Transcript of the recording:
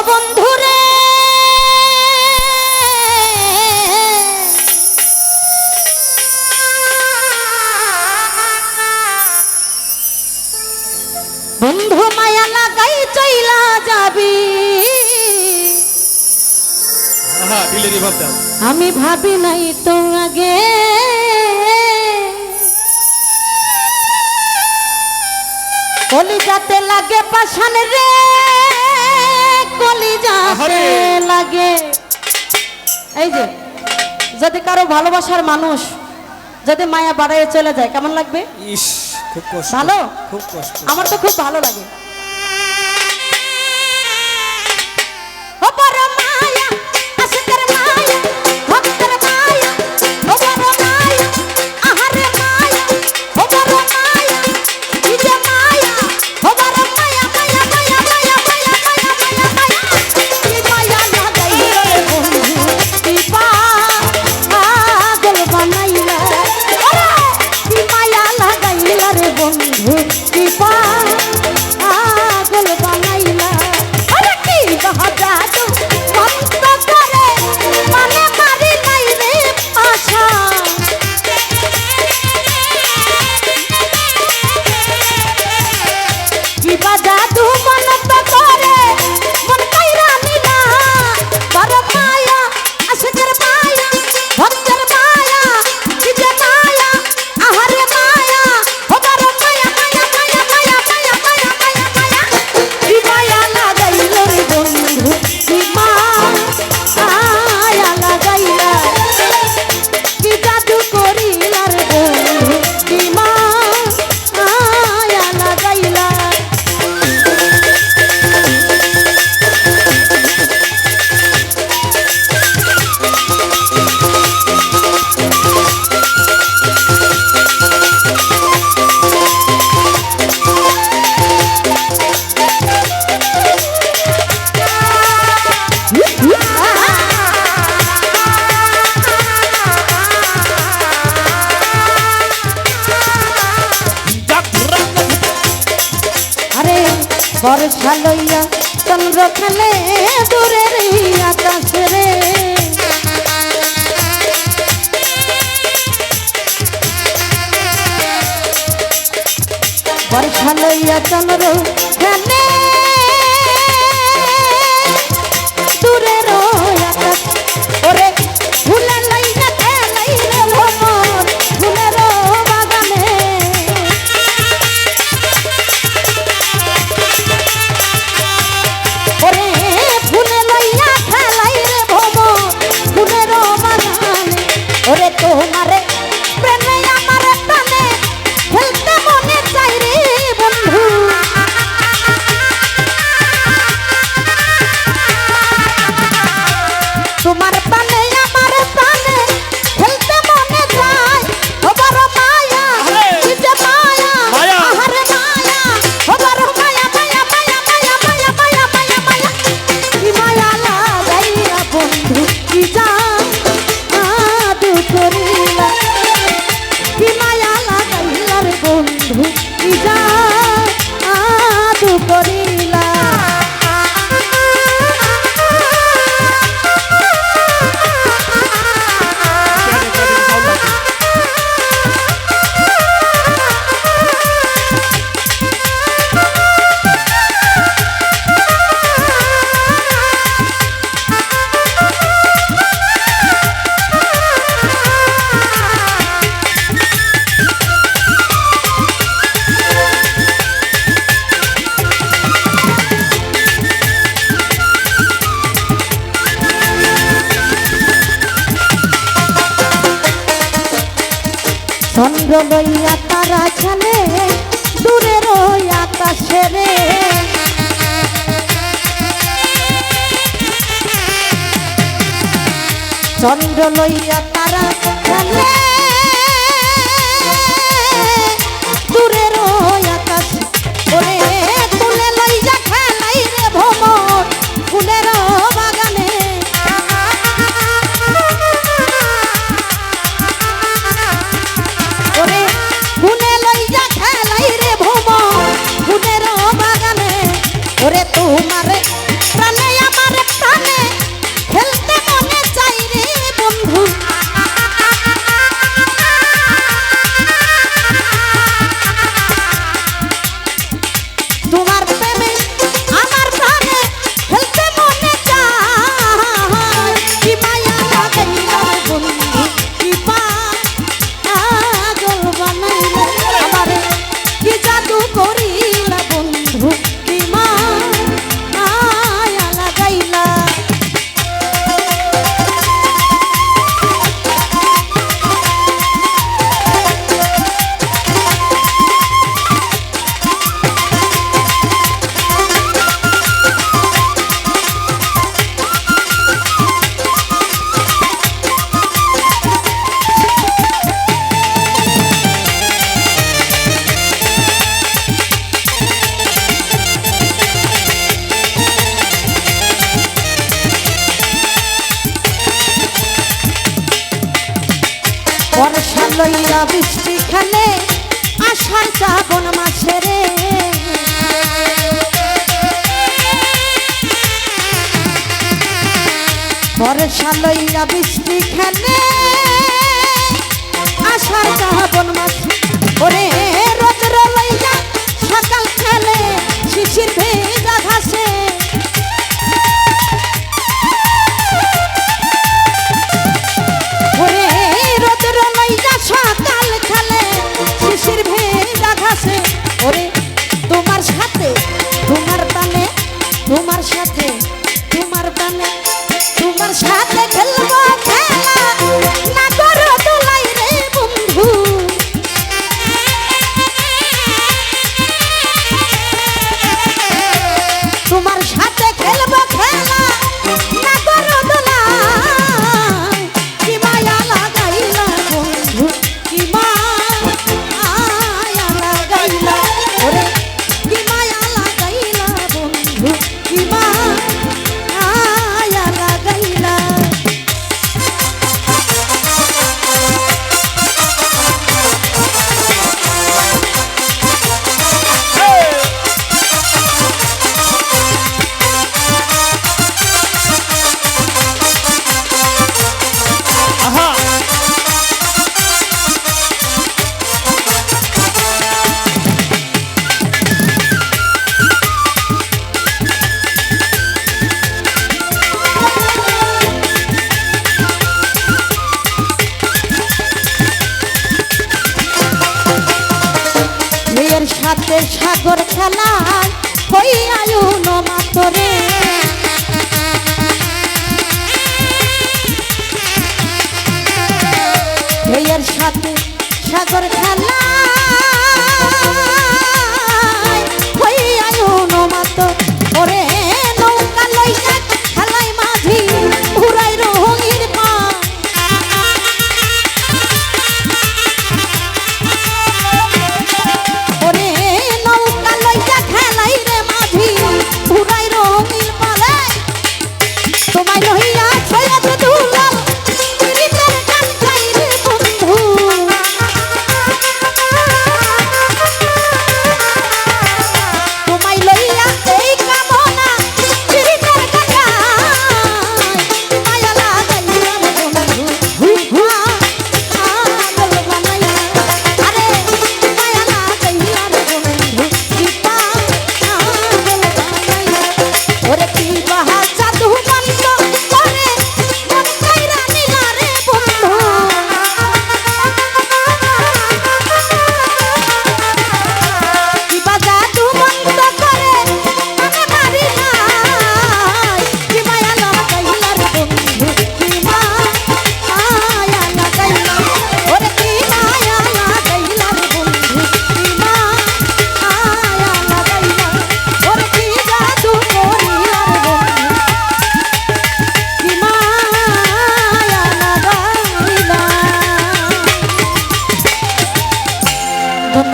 বন্ধুরে বন্ধু মায়া লাগাই চইলা যাবি আমি ভাবি নাই তো আগে কলিজাতে লাগে পাষাণ রে কলিজাতে লাগে। এই যে যদি কারো ভালোবাসার মানুষ যদি মায়া বাড়াইয়ে চলে যায় কেমন লাগবে? ইস খুব কষ্ট, ভালো, খুব কষ্ট। আমার তো খুব ভালো লাগে। বর্ষা লইয়া চন্দ্র খেলে দূরের আকাশে রে বর্ষা লইয়া চন্দ্র খেলে দূরের আকাশ ওরে ফুলে লইয়া খেলাই রে ভ্রমর ফুলের বাগানে ওরে ফুলে লইয়া খেলাই রে ভ্রমর ফুলের বাগানে ওরে তোমারে প্রেমে আমার প্রাণে খেলতে মনে চাই রে বন্ধু তোমার প্রাণে আমার প্রাণে খেলতে মনে চায় ও বড় মায়া কি যে মায়া আহারে মায়া ও বড় মায়া মায়া মায়া মায়া মায়া মায়া মায়া মায়া কি মায়া লাগাইয়া বন্ধু কি জাদু করিলা কি মায়া লাগাইলা রে বন্ধু কি জাদু করিলা চন্দ্র লইয়া তারা ছালে দূরের আকাশে রে চন্দ্র লইয়া তারা ছালে দূরের আকাশ ওরে তুলে লইয়া খেলাই রে ভ্রমর ফুলের বাগানে ওরে ফুলে লইয়া খেলাই রে ভ্রমর ফুলের বাগানে ওরে তোমারে প্রাণে লইয়া বৃষ্টি খেলে আষাঢ় শ্রাবণ মাসে রে বর্ষা লইয়া বৃষ্টি খেলে আষাঢ় শ্রাবণ মাসে ওরে রৌদ্র লইয়া সকাল খেলে শিশির ভেজা ঘাসে ওরে রৌদ্র লইয়া সকাল খেলে শিশির ভেজা ঘাসে ওরে তোমার সাথে তোমার টানে তোমার সাথে তোমার টানে তোমার সাথে খেলবো খেলা না করো দোলাই রে বন্ধু তোমার সাথে খেলবো খেলা না করো দোলাই কি মায়া লাগাইলা বন্ধু কি মায়া লাগাইলা ওরে কি মায়া লাগাইলা বন্ধু কি মায়া লাগাইলা আহা মেয়ের সাথে সাগর খেলায় কই আয়ুন মাতরে মেয়ের সাথে সাগর খেলা